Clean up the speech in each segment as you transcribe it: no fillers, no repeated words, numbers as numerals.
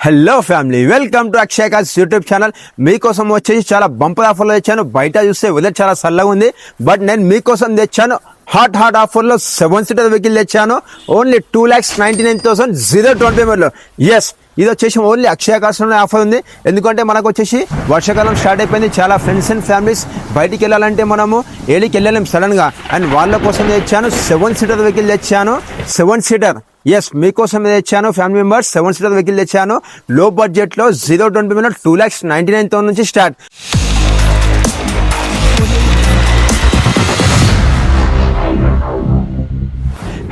Hello family, welcome to Akshay cars YouTube channel. మీకోసం వచ్చేసి చాలా బంపర్ ఆఫర్లో తెచ్చాను. బయట చూస్తే వెదర్ చాలా చల్లగా ఉంది, బట్ నేను మీకోసం తెచ్చాను హాట్ ఆఫర్లో 7 సీటర్ వెహికల్ తెచ్చాను. ఓన్లీ 2,99,000 0 డౌన్ పేమెంట్లో. ఎస్, ఇది వచ్చేసి ఓన్లీ అక్షయ కార్స్లోనే ఆఫర్ ఉంది. ఎందుకంటే మనకు వచ్చేసి వర్షాకాలం స్టార్ట్ అయిపోయింది. చాలా ఫ్రెండ్స్ అండ్ ఫ్యామిలీస్ బయటికి వెళ్ళాలంటే మనము ఏడికి వెళ్ళలేం సడన్గా, అండ్ వాళ్ళ కోసం తెచ్చాను 7 సీటర్ వెహికల్ తెచ్చాను. 7 సీటర్, ఎస్, మీకోసం తెచ్చాను. ఫ్యామిలీ మెంబర్స్ 7 సీటర్ వెహికల్ తెచ్చాను. లో బడ్జెట్లో 0 డౌన్ పేమెంట్ 2,99,000 నుంచి start.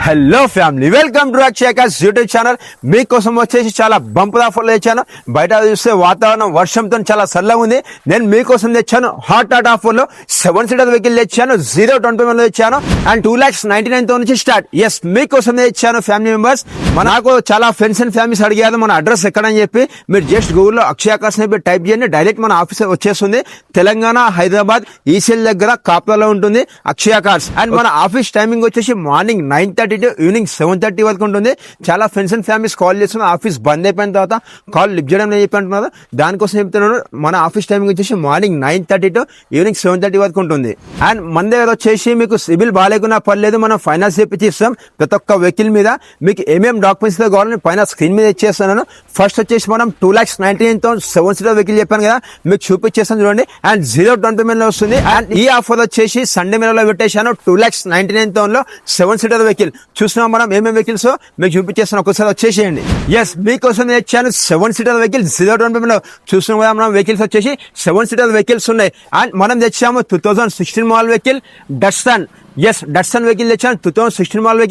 Hello family, welcome to Akshay cars YouTube channel. మీకోసం వచ్చేసి చాలా బంపర్ ఆఫర్లో తెచ్చాను. బయట చూస్తే వాతావరణం వర్షంతో చాలా చల్లగా ఉంది. నేను మీకోసం తెచ్చాను హాట్ ఆఫర్లో 7 సీటర్ వెహికల్ తెచ్చాను. 0 డౌన్ పేమెంట్లో తెచ్చాను అండ్ 2,99,000 నుంచి స్టార్ట్. ఎస్, మీకోసం తెచ్చాను. ఫ్యామిలీ మెంబర్స్, నాకు చాలా ఫ్రెండ్స్ అండ్ ఫ్యామిలీస్ అడిగారు మన అడ్రస్ ఎక్కడని చెప్పి. మీరు జస్ట్ గూగుల్లో అక్షయ కార్స్ అని టైప్ చేయండి, డైరెక్ట్ మన ఆఫీస్ వచ్చేస్తుంది. తెలంగాణ హైదరాబాద్ ఈసీఎల్ దగ్గర కాపులలో ఉంటుంది అక్షయ కార్స్. అండ్ మన ఆఫీస్ టైమింగ్ వచ్చేసి మార్నింగ్ 9:30 టు ఈవినింగ్ 7:30 వరకు ఉంటుంది. చాలా ఫ్రెండ్స్ అండ్ ఫ్యామిలీస్ కాల్ చేస్తున్నారు, ఆఫీస్ బంద్ అయిపోయిన తర్వాత కాల్ లిఫ్ట్ చేయడం నేను చెప్పి అంటున్నారు. దానికోసం చెప్తున్నాను, మన ఆఫీస్ టైమింగ్ వచ్చేసి మార్నింగ్ 9:30 టు ఈవినింగ్ 7:30 వరకు ఉంటుంది. అండ్ మన దగ్గర వచ్చేసి మీకు సిబిల్ బాగాలేకున్నా పర్లేదు, మనం ఫైనాన్స్ చేపించి ఇస్తాం. ప్రతి ఒక్క వెహికల్ మీద మీకు ఏమేమి డాక్యుమెంట్స్ కావాలని పైన స్క్రీన్ మీద ఇచ్చేస్తున్నాను. ఫస్ట్ వచ్చేసి మనం 2,99,000 7 సీటర్ వెహికల్ చెప్పాను కదా, మీకు చూపించేస్తాను చూడండి. అండ్ 0 డౌన్ పేమెంట్ లో వస్తుంది. అండ్ ఈ ఆఫర్ వచ్చేసి సండే మేళలో పెట్టేశాను. 2,99,000 7 సీటర్ వెహికల్ చూస్తున్నాం. మనం ఏమేమి వెహికల్స్ మీకు చూపించేస్తాను, ఒకసారి వచ్చేసేయండి. ఎస్, మీకోసం తెచ్చాను 7 సీటర్ వెహికల్ 0 డౌన్ పేమెంట్ లో. చూస్తున్నాం కదా, మనం వెహికల్స్ వచ్చేసి 7 సీటర్ వెహికల్స్ ఉన్నాయి. అండ్ మనం తెచ్చాము 2016 model vehicle Datsun. Yes, Datsun vehicle తెచ్చాను. 2016 మోడల్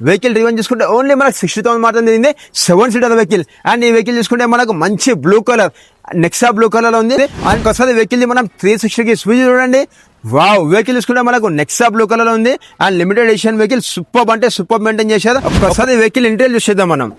వెహికల్ రివెంజ్ చూసుకుంటే ఓన్లీ మనకు 60,000 మాత్రం తిరిగింది. 7 సీటర్ వెహికల్. అండ్ ఈ వెహికల్ చూసుకుంటే మనకు మంచి blue colour, Nexa blue colour లో ఉంది. అండ్ ఒకసారి వెహికల్ మనం 360కి స్విచ్ చూడండి. వావ్, వెహికల్ చూసుకుంటే మనకు నెక్సా బ్లూ కలర్ ఉంది. And limited edition vehicle super అంటే సూపర్ మెయింటైన్ చేశారు. ఒకసారి వెహికల్ ఇంటీరియర్ చూసేద్దాం మనం.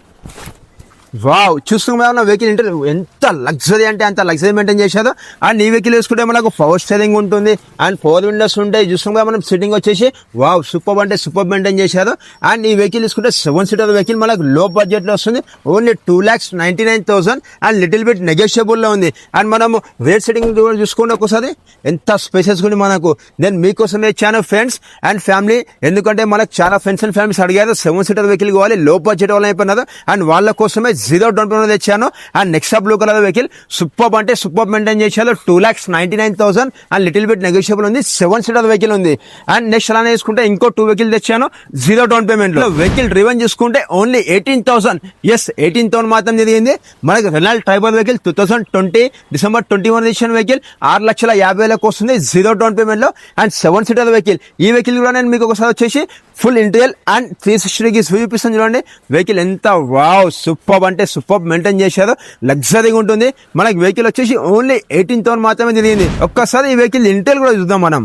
వావ్, చూస్తున్నాం వెహికల్ ఇంటీరియర్ ఎంత లగ్జరీ అంటే అంత లగ్జరీ మెయింటైన్ చేశారు. అండ్ ఈ వెహికల్ చూసుకుంటే మనకు పవర్ స్టీరింగ్ ఉంటుంది అండ్ 4 విండోస్ ఉంటాయి. చూస్తున్నాం మనం సిట్టింగ్ వచ్చేసి వావ్ సూపర్ అంటే సూపర్ మెయింటైన్ చేశారు. అండ్ ఈ వెహికల్ చూసుకుంటే 7 సీటర్ వెహికల్ మనకు లో బడ్జెట్ లో వస్తుంది. Only 2,99,000 and little bit negotiable లో ఉంది. అండ్ మనము రేట్ సెట్టింగ్ చూసుకుంటే ఒకసారి ఎంత స్పేసెస్ ఉంది మనకు. నేను మీకోసం ఇచ్చాను ఫ్రెండ్స్ అండ్ ఫ్యామిలీ, ఎందుకంటే మనకు చాలా ఫ్రెండ్స్ అండ్ ఫ్యామిలీస్ అడిగారు 7 సీటర్ వెహికల్ కావాలి, లో బడ్జెట్ వాళ్ళు అయిపోయినారు. అండ్ వాళ్ళ కోసమే 0 డౌన్ పేమెంట్ తెచ్చాను. And Nexa blue colour vehicle super అంటే సూపర్ మెయింటైన్ చేశారు. 2,99,000 అండ్ లిటిల్ బిట్ నెగోషియబుల్ ఉంది. 7 సీటర్ వెహికల్ ఉంది. అండ్ నెక్స్ట్ అలానే చూసుకుంటే ఇంకో 2 వెహికల్ తెచ్చాను 0 డౌన్ పేమెంట్ లో. వెహికల్ రివెంజ్ చూసుకుంటే ఓన్లీ 18,000. ఎస్, 18,000 మాత్రం జరిగింది. మనకి Renault Triber vehicle 2020 December 21 edition vehicle 6,50,000 వస్తుంది 0 డౌన్ పేమెంట్ లో. And 7 seater vehicle. ఈ వెహికల్ కూడా నేను మీకు ఒకసారి వచ్చేసి ఫుల్ ఇంటీరియర్ అండ్ 360కి చూపిస్తాను చూడండి. వెహికల్ ఎంత వావ్ సూపర్ అంటే సూపర్ మెయింటైన్ చేశారు, లగ్జరీగా ఉంటుంది. మనకి వెహికల్ వచ్చేసి ఓన్లీ 18,000 మాత్రమే తిరిగింది. ఒక్కసారి ఈ వెహికల్ ఇంటీరియర్ కూడా చూద్దాం మనం.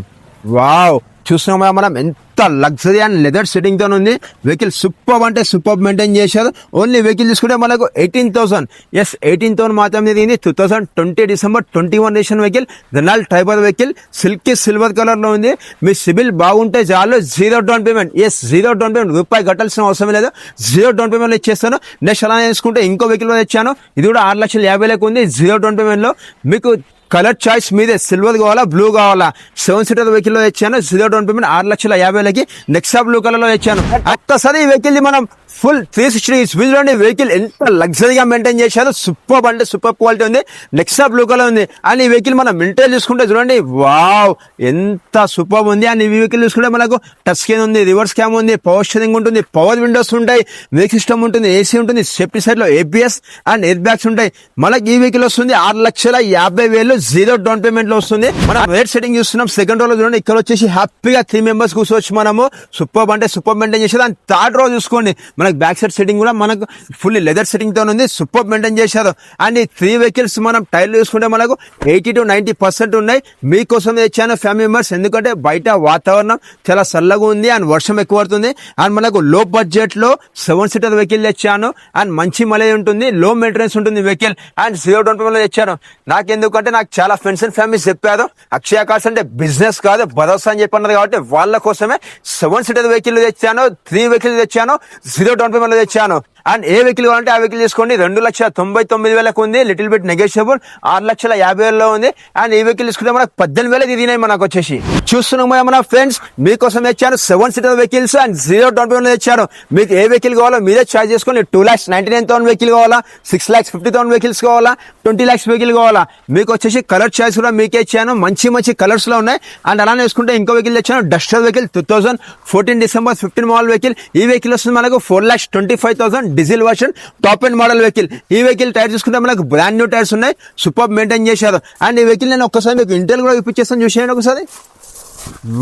వావ్, చూస్తున్నాం మనం ఎంత లగ్జరీ అండ్ లెదర్ సెట్టింగ్ తో ఉంది. వెహికల్ సూపర్ అంటే సూపర్ మెయింటైన్ చేశారు. ఓన్లీ వెహికల్ తీసుకుంటే మనకు 18,000. ఎస్, 18,000 మాత్రం తిరిగింది. 2020 December 21 edition vehicle Renault Triber vehicle silky silver colour లో ఉంది. మీ సిబిల్ బాగుంటే చాలు 0 down payment. Yes, 0 down payment, రూపాయి కట్టాల్సిన అవసరం లేదు. 0 డౌన్ పేమెంట్ ఇచ్చేస్తాను. నెక్స్ట్ అలా చేసుకుంటే ఇంకో వెహికల్ తెచ్చాను. ఇది కూడా 6,50,000 ఉంది 0 డౌన్ పేమెంట్ లో. మీకు కలర్ చాయిస్ మీదే, సిల్వర్ కావాలా బ్లూ కావాలా. 7 సీటర్ వెహికల్ లో తెచ్చాను 0 డౌన్ పేమెంట్ 6,50,000కి. నెక్సా బ్లూ కలర్ లో తెచ్చాను. ఒక్కసారి ఈ వెహికల్ మనం ఫుల్ 360 స్పీడ్ లోని వెహికల్ ఎంత లగ్జరీగా మెయింటైన్ చేశారు. సూపర్ అంటే సూపర్ క్వాలిటీ ఉంది. నెక్సా బ్లూ కలర్ ఉంది. అండ్ ఈ వెహికల్ మనం ఇంటీరియర్ చూసుకుంటే చూడండి, వావ్ ఎంత సూపర్ ఉంది. అండ్ ఈ వెహికల్ చూసుకుంటే మనకు టచ్ స్క్రీన్ ఉంది, రివర్స్ క్యామ్ ఉంది, పవర్ స్టీరింగ్ ఉంటుంది, పవర్ విండోస్ ఉంటాయి, మ్యూజిక్ సిస్టమ్ ఉంటుంది, ఏసీ ఉంటుంది, సేఫ్టీ సైడ్ లో ABS అండ్ ఎయిర్ బ్యాగ్స్ ఉంటాయి. మనకి ఈ వెహికల్ వస్తుంది 6,50,000 0 డౌన్ పేమెంట్ లో వస్తుంది. మనం రేట్ సెట్టింగ్ చూస్తున్నాం. సెకండ్ రో లో చూడండి, ఇక్కడ వచ్చేసి హ్యాపీగా 3 మెంబర్స్ కూర్చోవచ్చు మనము. సూపర్ అంటే సూపర్ మెయింటైన్ చేసేది. అండ్ థర్డ్ రో చూసుకోండి, మనకు బ్యాక్ సైడ్ సెట్టింగ్ కూడా మనకు ఫుల్ లెదర్ సెట్టింగ్ తో ఉంది. సూపర్ మెయింటైన్ చేశారు. అండ్ ఈ 3 వెహికల్స్ మనం టైర్లు చూసుకుంటే మనకు 80 to 90% ఉన్నాయి. మీకోసం తెచ్చాను ఫ్యామిలీ మెంబర్స్, ఎందుకంటే బయట వాతావరణం చాలా చల్లగా ఉంది అండ్ వర్షం ఎక్కువ పడుతుంది. అండ్ మనకు లో బడ్జెట్ లో 7 సీటర్ వెహికల్ తెచ్చాను. అండ్ మంచి మైలేజ్ ఉంటుంది, లో మెయింటెనెన్స్ ఉంటుంది వెహికల్. అండ్ 0 డౌన్ పేమెంట్ లో తెచ్చాను. నాకెందుకంటే నాకు చాలా ఫ్రెండ్స్ అండ్ ఫ్యామిలీస్ చెప్పారు అక్షయ కార్స్ అంటే బిజినెస్ కాదు భరోసా అని చెప్పన్నారు కాబట్టి వాళ్ళ కోసమే 7 సీటర్ వెహికల్ తెచ్చాను, 3 వెహికల్ తెచ్చాను, 0 డౌన్ పేమెంట్ తెచ్చాను. అండ్ ఏ వెహికల్ కావాలంటే ఆ వెహికల్ తీసుకోండి. 2,99,000 ఉంది, లిటిల్ బిట్ నెగోషియబుల్. 6,50,000 ఉంది. అండ్ ఈ వెహికల్ తీసుకుంటే మనకు 18,000 తిరిగినాయి మనకు వచ్చేసి. చూస్తున్నాం మన ఫ్రెండ్స్ మీకోసం తెచ్చాను 7 seater vehicles and 0 down payment తెచ్చాను. మీకు ఏ వెహికల్ కావాలో మీరే చార్జ్ చేసుకోండి. 2,99,000 వెహికల్ కావాలా, 6,50,000 వెహికల్స్ కావాలా, 20 lakhs వెహికల్ కావాలా, మీకు వచ్చేసి కలర్ చాయిస్ కూడా మీకే ఇచ్చాను. మంచి కలర్స్ లో ఉన్నాయి. అండ్ అలానే వేసుకుంటే ఇంకో వెహికల్ తెచ్చాను, Duster vehicle 2014 December 15 model vehicle. ఈ వెహికల్ వస్తుంది మనకు 4,25,000 diesel version top and model vehicle. ఈ వెహికల్ టైర్ చూసుకుంటే మనకు బ్రాండ్ న్యూ టైర్స్ ఉన్నాయి, సూపర్ మెయింటైన్ చేశారు. అండ్ ఈ వెహికల్ నేను ఒక్కసారి మీకు ఇంటెల్ కూడా చూపించేస్తాను, చూసేయండి ఒకసారి.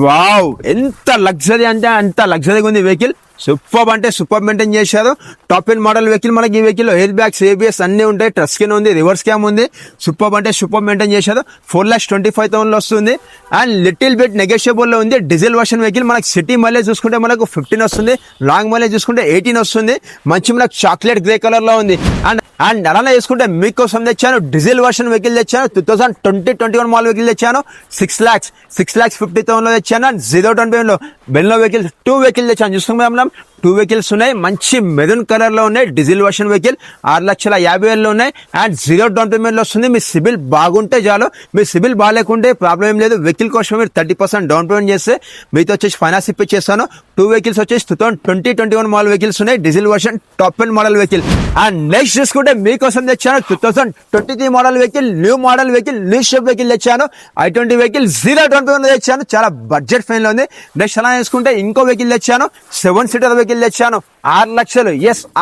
వావ్, ఎంత లగ్జరీ అంటే అంత లగ్జరీగా ఉంది వెహికల్. సూపర్ అంటే సూపర్ మెయింటైన్ చేశారు. Top and model vehicle. మనకి ఈ వెహికల్ ఎయిర్ బ్యాగ్స్, ABS అన్ని ఉంటాయి, టచ్ స్క్రీన్ ఉంది, రివర్స్ క్యామ్ ఉంది. సూపర్ అంటే సూపర్ మెయింటైన్ చేశారు. 4,25,000 వస్తుంది. అండ్ లిటిల్ బిట్ నెగోషియబుల్ లో ఉంది. Diesel version vehicle. మనకి సిటీ మైలేజ్ చూసుకుంటే మనకు 15 వస్తుంది, లాంగ్ మైలేజ్ చూసుకుంటే 18 వస్తుంది. మంచి మనకు చాక్లెట్ గ్రే కలర్ లో ఉంది. అండ్ అలానే చూసుకుంటే మీకోసం తెచ్చాను డీజిల్ వర్షన్ వెహికల్ తెచ్చాను. 2020-21 మోడల్ వెహికల్ తెచ్చాను. 6,50,000 లో తెచ్చాను. అండ్ 0 డౌన్ పేమెంట్ లో బెల్లో వెహికల్ 2 వెహికల్ తెచ్చాను. చూసుకుంటాం 2 వెహికల్స్ ఉన్నాయి. మంచి మెరూన్ కలర్ లో ఉన్నాయి. డీజిల్ వర్షన్ వెహికల్ 6,50,000 ఉన్నాయి. అండ్ 0 డౌన్ పేమెంట్ లో వస్తుంది. మీ సిబిల్ బాగుంటే చాలు. మీ సిబిల్ బాగాలేకుంటే ప్రాబ్లం ఏం లేదు. వెహికల్ కోసం మీరు 30% డౌన్ పేమెంట్ చేస్తే మీతో వచ్చేసి ఫైనాన్స్ ఇప్పించేస్తాను. 2 వెహికల్స్ వచ్చేసి 2020-21 మోడల్ వెహికల్స్ ఉన్నాయి. Diesel version top and model vehicle. And next చూసుకుంటే మీకోసం తెచ్చాను 2023 model vehicle, new model vehicle, new shape vehicle తెచ్చాను. i20 వెహికల్ 0 డౌన్ పేమెంట్ తెచ్చాను. చాలా బడ్జెట్ ఫ్రెండ్ లో ఉంది. నెక్స్ట్ అలా వేసుకుంటే ఇంకో వెహికల్ తెచ్చాను. 7 సీటర్ వెహికల్ తెచ్చాను. 6 లక్షలు,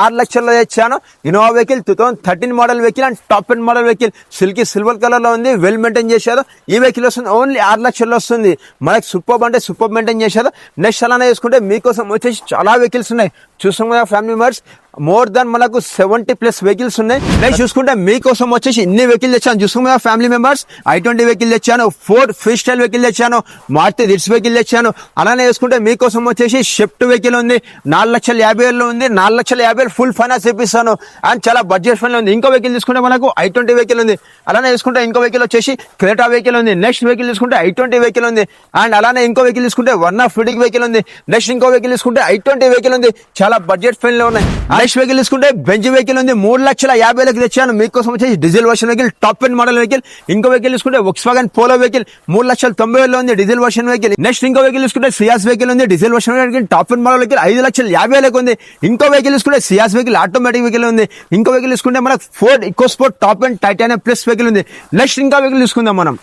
6 లక్షల్లో తెచ్చాను. Innova vehicle 2013 model vehicle and top and model vehicle. Silky silver colour లో ఉంది. వెల్ మెయింటైన్ చేశారు. ఈ వెహికల్ వస్తుంది ఓన్లీ 6 లక్షల్లో వస్తుంది. మనకి సూపర్ అంటే సూపర్ మెయింటైన్ చేశారు. నెక్స్ట్ అలానే వేసుకుంటే మీకోసం వచ్చేసి చాలా వెహికల్స్ ఉన్నాయి. చూసాం కదా ఫ్యామిలీ మెంబర్స్, మోర్ దాన్ మనకు 70+ వెహికల్స్ ఉన్నాయి. నెక్స్ట్ చూసుకుంటే మీకోసం వచ్చేసి ఇన్ని వెహికల్ తెచ్చాను. చూసుకున్న కదా ఫ్యామిలీ మెంబర్స్, i20 వెహికల్ తెచ్చాను, ఫోర్డ్ ఫ్రీ స్టైల్ వెహికల్ తెచ్చాను, మారుతి రిట్స్ వెహికల్ తెచ్చాను. అలానే వేసుకుంటే మీకోసం వచ్చేసి షిఫ్ట్ వెహికల్ ఉంది. 4,50,000 ఉంది. 4,50,000 ఫుల్ ఫైనాన్స్ ఇప్పిస్తాను. అండ్ చాలా బడ్జెట్ ఫ్రెండ్ ఉంది. ఇంకో వెహికల్ తీసుకుంటే మనకు i20 వెహికల్ ఉంది. అలానే వేసుకుంటే ఇంకో వెహికల్ వచ్చేసి క్రెటా వెహికల్ ఉంది. నెక్స్ట్ వెహికల్ తీసుకుంటే i20 వెహికల్ ఉంది. అండ్ అలానే ఇంకో వెహికల్ తీసుకుంటే వర్నా ఫిడిక్ వెహికల్ ఉంది. నెక్స్ట్ ఇంకో వెహికల్ తీసుకుంటే i20 వెహికల్ ఉంది. చాలా బడ్జెట్ ఫ్రెండ్ లో ఉన్నాయి. నెక్స్ట్ వెహికల్ తీసుకుంటే బెంజ్ వెహికల్ ఉంది. 3,50,000 తెచ్చాను. మీకోసం వచ్చేసి diesel version vehicle, top and model vehicle. ఇంకో వెహికల్ తీసుకుంటే వోక్స్వాగన్ పోలో వెహికల్ 3,90,000 ఉంది. Diesel version vehicle. నెక్స్ట్ ఇంకో వెహికల్ తీసుకుంటే సియాస్ వెహికల్ ఉంది. Diesel version vehicle, top and model vehicle 5,50,000 ఉంది. ఇంకో వెహికల్ తీసుకుంటే సియాస్ వెహికల్ ఆటోమేటిక్ వెహికల్ ఉంది. ఇంకో వెహికల్ తీసుకుంటే మనకు Ford EcoSport top and titanium plus vehicle ఉంది. నెక్స్ట్ ఇంకా వెహికల్ తీసుకుందాం మనం.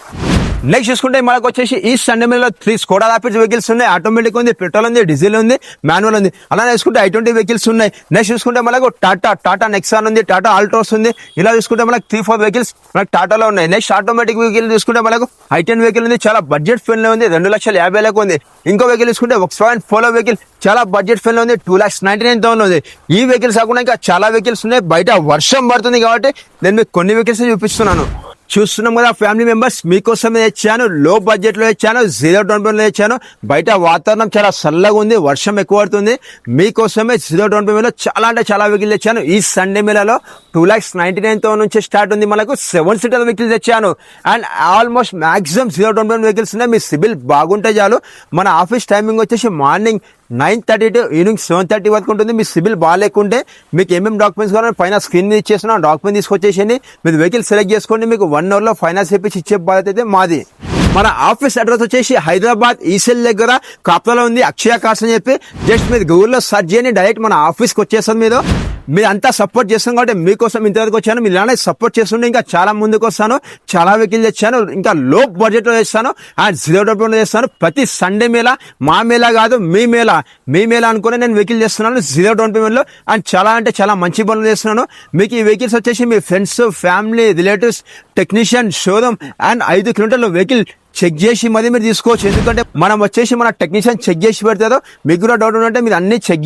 నెక్స్ట్ చూసుకుంటే మనకు వచ్చేసి ఈ సండేలో 3 స్కోడా రాపిడ్స్ వెహికల్స్ ఉన్నాయి. ఆటోమేటిక్ ఉంది, పెట్రోల్ ఉంది, డీజిల్ ఉంది, మాన్యువల్ ఉంది. అలానే చూసుకుంటే i20 వెహికల్స్ ఉన్నాయి. నెక్స్ట్ చూసుకుంటే మనకు టాటా నెక్సాన్ ఉంది, టాటా ఆల్ట్రోస్ ఉంది. ఇలా చూసుకుంటే మనకు 3-4 వెహికల్స్ మనకు టాటాలో ఉన్నాయి. నెక్స్ట్ ఆటోమేటిక్ వెహికల్ చూసుకుంటే మనకు i10 వెహికల్ ఉంది. చాలా బడ్జెట్ ఫ్రెండ్ ఉంది. 2,50,000 ఉంది. ఇంకో వెహికల్ తీసుకుంటే వోక్స్వాగన్ పోలో వెహికల్ చాలా బడ్జెట్ ఫ్రెండ్ ఉంది. 2,99,000 ఉంది. ఈ వెహికల్స్ కాకుండా ఇంకా చాలా వెహికల్స్ ఉన్నాయి. బయట వర్షం పడుతుంది కాబట్టి నేను మీకు కొన్ని వెహికల్స్ చూపిస్తున్నాను. చూస్తున్నాం కదా ఫ్యామిలీ మెంబర్స్, మీకోసమే తెచ్చాను. లో బడ్జెట్ లో తెచ్చాను. 0 డౌన్ పేమెంట్ లో తెచ్చాను. బయట వాతావరణం చాలా చల్లగా ఉంది, వర్షం ఎక్కువ పడుతుంది. మీకోసమే 0 డౌన్ పేమెంట్ లో చాలా అంటే చాలా వెహికల్ తెచ్చాను. ఈ సండే మేళలో 2,99,000 నుంచి స్టార్ట్ ఉంది. మనకు 7 సీటర్ వెహికల్ తెచ్చాను. And almost maximum 0 down payment vehicles ఉన్నాయి. మీ సిబిల్ బాగుంటే చాలు. మన ఆఫీస్ టైమింగ్ వచ్చేసి మార్నింగ్ 9:30 to ఈవినింగ్ 7:30 వరకు ఉంటుంది. మీ సిబిల్ బాగాలేకుంటే మీకు ఏమేమి డాక్యుమెంట్స్ కావాలని పైన స్క్రీన్ మీద ఇచ్చేస్తున్నాం. డాక్యుమెంట్ తీసుకొచ్చేసి మీరు వెహికల్ సెలెక్ట్ చేసుకోండి. మీకు 1 hour లో ఫైనాన్స్ ఇప్పించి ఇచ్చే బాధ్యత అయితే మాది. మన ఆఫీస్ అడ్రస్ వచ్చేసి హైదరాబాద్ ఈసెల్ దగ్గర కాప్తాలో ఉంది. అక్షయ కార్స్ అని చెప్పి జస్ట్ మీరు గూగుల్లో సెర్చ్ చేయండి, డైరెక్ట్ మన ఆఫీస్కి వచ్చేస్తుంది. మీరు అంతా సపోర్ట్ చేస్తాం కాబట్టి మీకోసం ఇంతవరకు వచ్చాను. మీరు ఇలానే సపోర్ట్ చేస్తుంటే ఇంకా చాలా ముందుకు వస్తాను. చాలా వెహికల్ తెచ్చాను. ఇంకా లో బడ్జెట్ లో చేస్తాను. అండ్ 0 డౌన్ పేమెంట్ చేస్తాను. ప్రతి సండే మేళ, మా మేళ కాదు మీ మేళ అనుకుని నేను వెహికల్ చేస్తున్నాను 0 డౌన్ పేమెంట్ లో. అండ్ చాలా అంటే చాలా మంచి పనులు చేస్తున్నాను. మీకు ఈ వెహికల్స్ వచ్చేసి మీ friends, family, relatives, technician, showroom and 5 కిలోమీటర్ల వెహికల్ చెక్ చేసి మరి మీరు తీసుకోవచ్చు. ఎందుకంటే మనం వచ్చేసి మన టెక్నీషియన్ చెక్ చేసి పెడతారో, మీకు కూడా డౌట్ ఉంటే మీరు అన్ని చెక్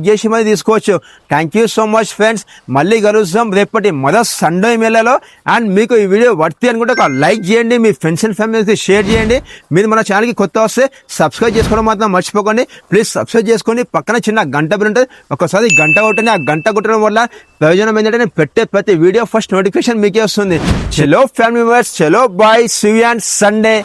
చేసి మరి తీసుకోవచ్చు. Thank you so much friends. మళ్ళీ కలుద్దాం రేపటి మొదటి సండే మేళలో. అండ్ మీకు ఈ వీడియో వర్తి అనుకుంటే ఒక లైక్ చేయండి, మీ ఫ్రెండ్స్ అండ్ ఫ్యామిలీకి షేర్ చేయండి. మీరు మన ఛానల్కి కొత్త వస్తే సబ్స్క్రైబ్ చేసుకోవడం మాత్రం మర్చిపోకండి. ప్లీజ్ సబ్స్క్రైబ్ చేసుకోండి. పక్కన చిన్న గంట బిల్ ఉంటుంది, ఒకసారి గంట కొట్టండి. ఆ గంట కొట్టడం వల్ల ప్రయోజనం ఏంటంటే నేను పెట్టే ప్రతి వీడియో ఫస్ట్ నోటిఫికేషన్ మీకే వస్తుంది. చలో ఫ్యామిలీ మెంబర్స్, చలో bye, see you on Sunday.